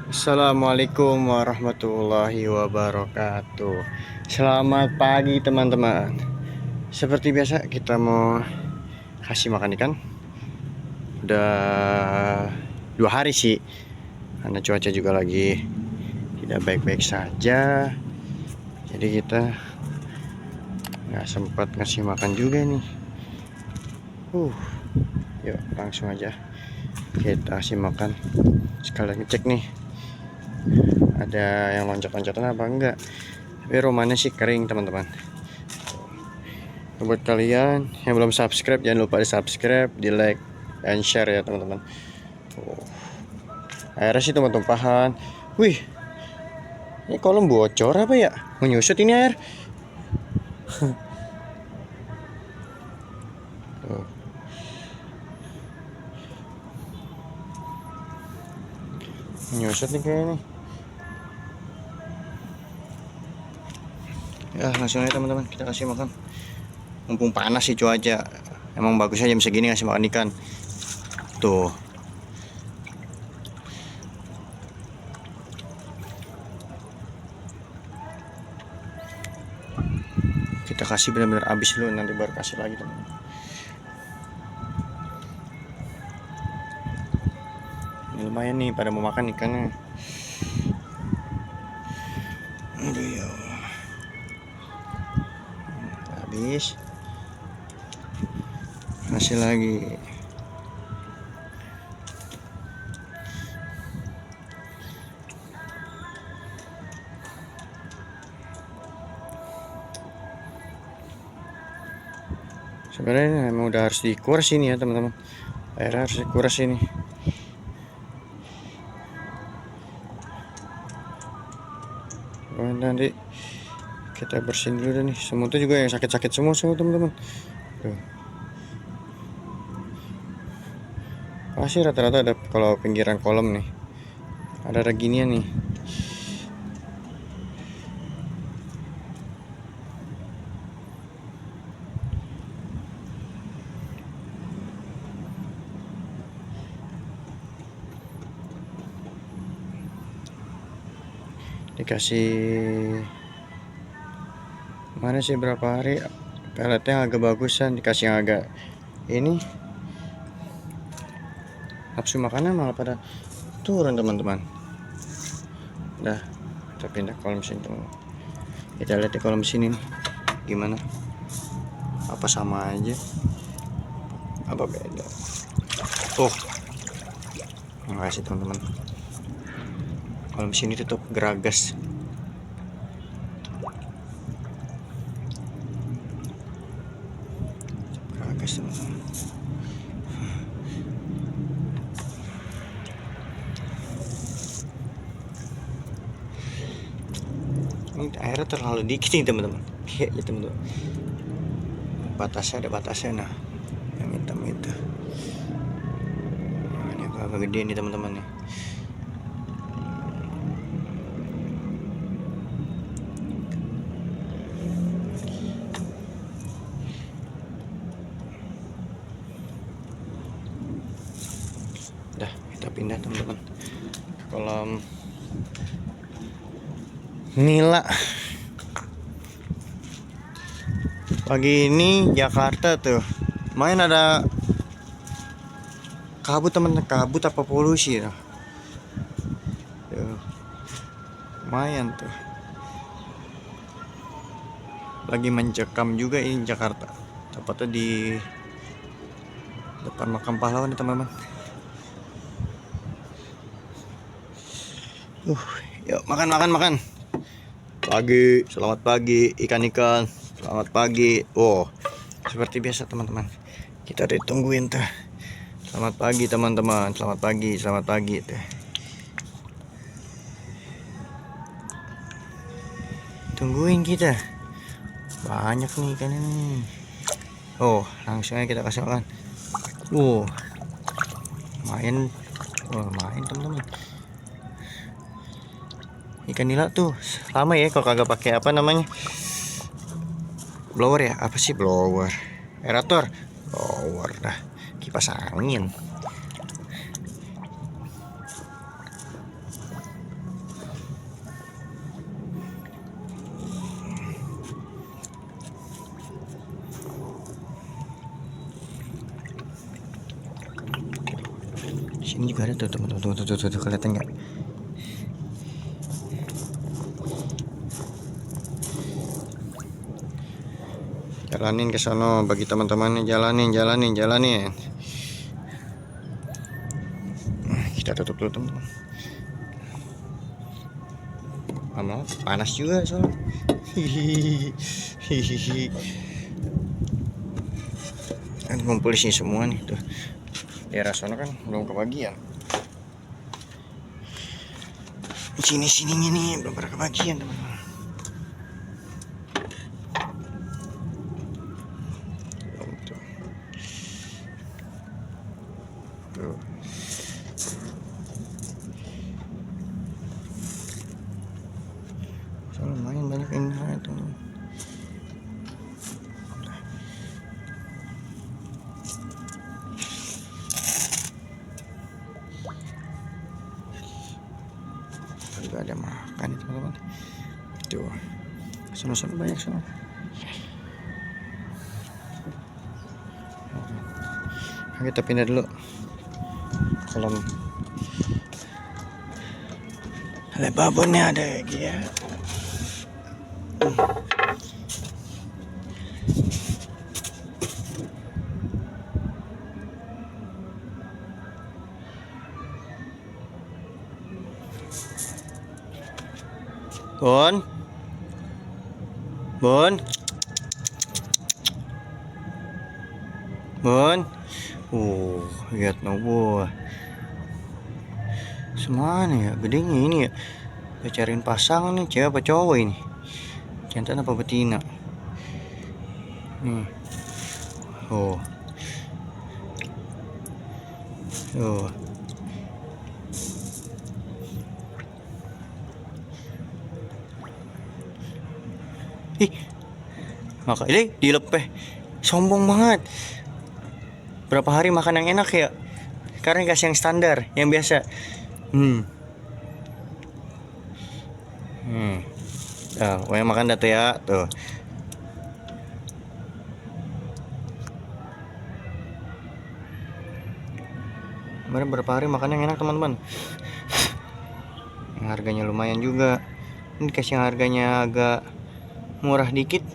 Assalamualaikum warahmatullahi wabarakatuh. Selamat pagi teman-teman. Seperti biasa kita mau kasih makan ikan. Udah 2 hari sih, karena cuaca juga lagi tidak baik-baik saja. Jadi kita nggak sempat ngasih makan juga nih. Yuk langsung aja kita kasih makan. Sekalian ngecek nih, ada yang loncat-loncatan apa enggak. Tapi romannya sih kering teman-teman. Buat kalian yang belum subscribe, jangan lupa di subscribe, di like, dan share ya teman-teman. Airnya sih tumpah-tumpahan. Wih, ini kolom bocor apa ya? Menyusut ini air. Tuh. Menyusut nih kayaknya. Ya langsung aja teman-teman, kita kasih makan. Mumpung panas sih cuaca, emang bagusnya jam segini ngasih makan ikan. Tuh. Kita kasih benar-benar habis dulu, nanti baru kasih lagi teman-teman. Ini lumayan nih pada mau makan ikannya. Aduh ya Allah. Habis. Kasih lagi. Sebenarnya emang udah harus dikuras ini ya teman-teman. Airnya harus dikuras ini. Nanti kita bersihin dulu nih. Semutnya juga yang sakit-sakit semua teman-teman. Pasti rata-rata ada kalau pinggiran kolam nih. Ada ginian nih. Dikasih mana sih berapa hari peletnya agak bagusan, dikasih yang agak ini nafsu makannya malah pada turun teman-teman. Dah kita pindah kolam sini teman. Kita lihat di kolam sini nih gimana, apa sama aja apa beda. Makasih teman-teman. Kolam sini tutup geragas. Teman-teman. Ini airnya terlalu dikit nih teman-teman. Iya ya teman-teman. Batasnya ada batasnya, nah yang hitam itu. Nah, ini agak gede nih teman-teman nih. Dah kita pindah teman-teman ke kolam nila. Pagi ini Jakarta tuh main ada kabut teman-teman, kabut apa polusi tuh. Lumayan tuh. Lagi mencekam juga ini Jakarta. Tepatnya di depan makam pahlawan nih teman-teman. Yuk makan. Pagi, selamat pagi ikan-ikan. Selamat pagi. Seperti biasa teman-teman. Kita ditungguin tuh. Selamat pagi teman-teman. Selamat pagi tuh. Tungguin kita. Banyak nih ikan ini. Langsung aja kita kasih makan. Main teman-teman. Ikan nila tuh lama ya kalau kagak pakai apa namanya, blower ya, apa sih blower, aerator, blower dah, kipas angin. Sini juga ada tuh teman-teman, tuh, kelihatan nggak? Jalanin ke sono, bagi teman-teman, jalanin. Kita tutup dulu teman-teman. Lama panas juga soalnya. Hihihi. Kan ngumpul sini semua nih tuh. Daerah sono kan belum kebagian. Sininya nih belum pernah kebagian teman-teman. Tuh. So, lumayan banyak ini tuh. Juga ada makan teman-teman. Tuh. Sono banyak sono. Kita pindah dulu. Kalau babonnya ada lagi ya. Bon. Lihat no buah. Semana ya gedenya ini ya. Kita cariin pasangan nih, cewek apa cowok ini? Jantan apa betina? Nih. Oh. Ih. Maka ini dilepeh. Sombong banget. Berapa hari makan yang enak ya? Sekarang kasih yang standar, yang biasa. Yang makan dah tuh ya, tuh. Kemarin berapa hari makan yang enak teman-teman. Yang harganya lumayan juga. Ini kasih yang harganya agak murah dikit.